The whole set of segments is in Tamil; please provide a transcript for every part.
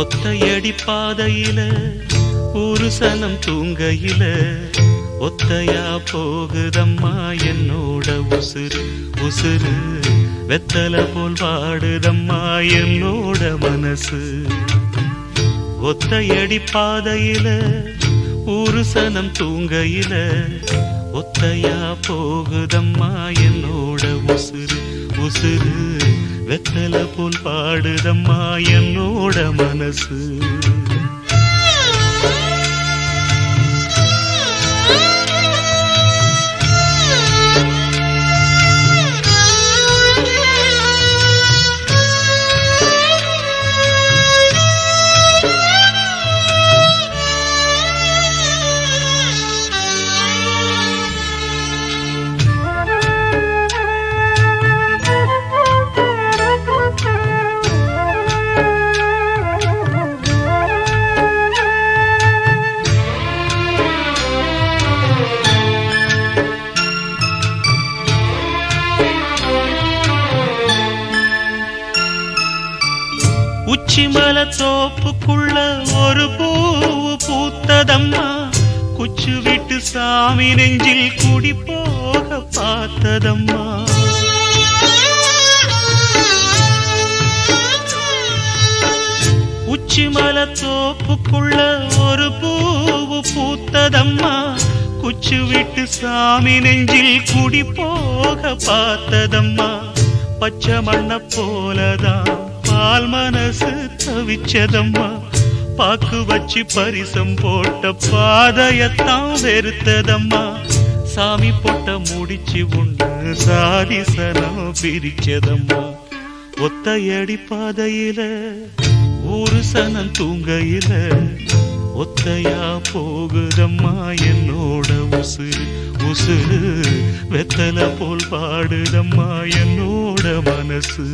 ஒத்தையடி பாதையில ஒரு சனம் தூங்கையில ஒத்தையா போகுதம்மா என்னோட உசுறு உசுறு வெத்தல போல் வாடுதம்மா என்னோட மனசு. ஒத்தையடி பாதையில ஒரு சனம் தூங்கையில ஒத்தையா போகுதம்மா என்னோட உசுறு உசுறு வெத்தல போல் பாடுதம்மா என்னோட மனசு. உச்சிமல தோப்புக்குள்ள ஒரு பூவு பூத்ததம்மா குச்சு விட்டு சாமி நெஞ்சில் குடி போக பார்த்ததம்மா. உச்சிமல தோப்புக்குள்ள ஒரு பூவு பூத்ததம்மா குச்சு விட்டு சாமி நெஞ்சில் குடி போக பார்த்ததம்மா. பச்சை மண்ண போலதான் பால் மனசு தவிச்சதம்மா பாக்கு வச்சு பரிசம் போட்ட பாதையத்தான் வெறுத்ததம்மா. சாமி போட்ட முடிச்சு உண்டு சாதிசனம் பிரிச்சதம்மா. ஒத்தையடி பாதையில ஒரு சனம் தூங்கையில ஒத்தையா போகுதம்மா என்னோட உசுறு உசுறு வெத்தல போல் பாடுதம்மா என்னோட மனசு.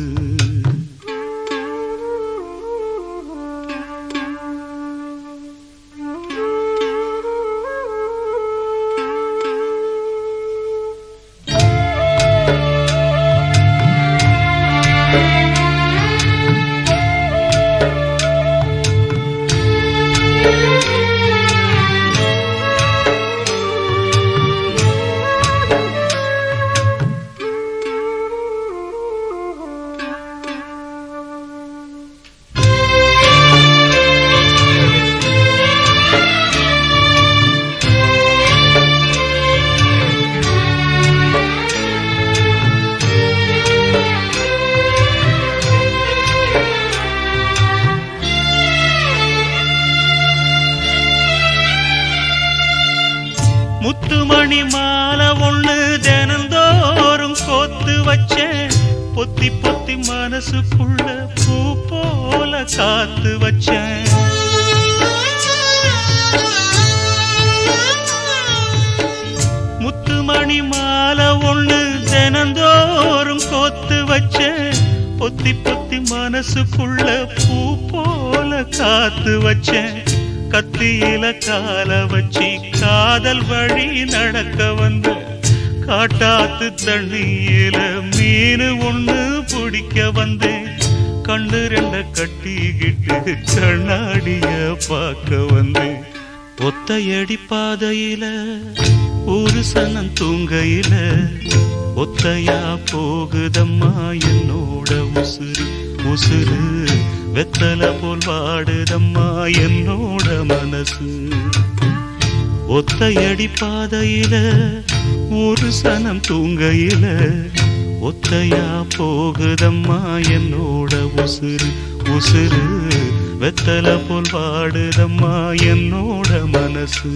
முத்துமணி மாலை ஒண்ணு தினந்தோறும் கோத்து வச்சேன் பொத்தி பொத்தி மனசுக்குள்ள பூ போல காத்து வச்சேன். முத்துமணி மாலை ஒண்ணு தினந்தோறும் கோத்து வச்சேன் பொத்தி பொத்தி மனசுக்குள்ள பூ போல காத்து வச்சேன். கத்தியில கால வச்சி காதல் வழி நடக்க வந்த காட்டாத்து தண்ணியில மீனு ஒண்ணு பிடிக்க வந்தேன். கண்ணு ரெண்ட கட்டிக்கிட்டு கண்ணாடிய பார்க்க வந்தேன். ஒத்தையடி பாதையில ஒரு சனம் தூங்கையில ஒத்தையா போகுதம்மா என்னோட உசுறு உசுறு வெத்தல போல் வாடுதம்மா என்னோட மனசு. ஒத்தையடி பாதையில ஒரு சனம் தூங்கையில ஒத்தையா போகுதம்மா என்னோட உசுறு உசுறு வெத்தல போல் வாடுதம்மா என்னோட மனசு.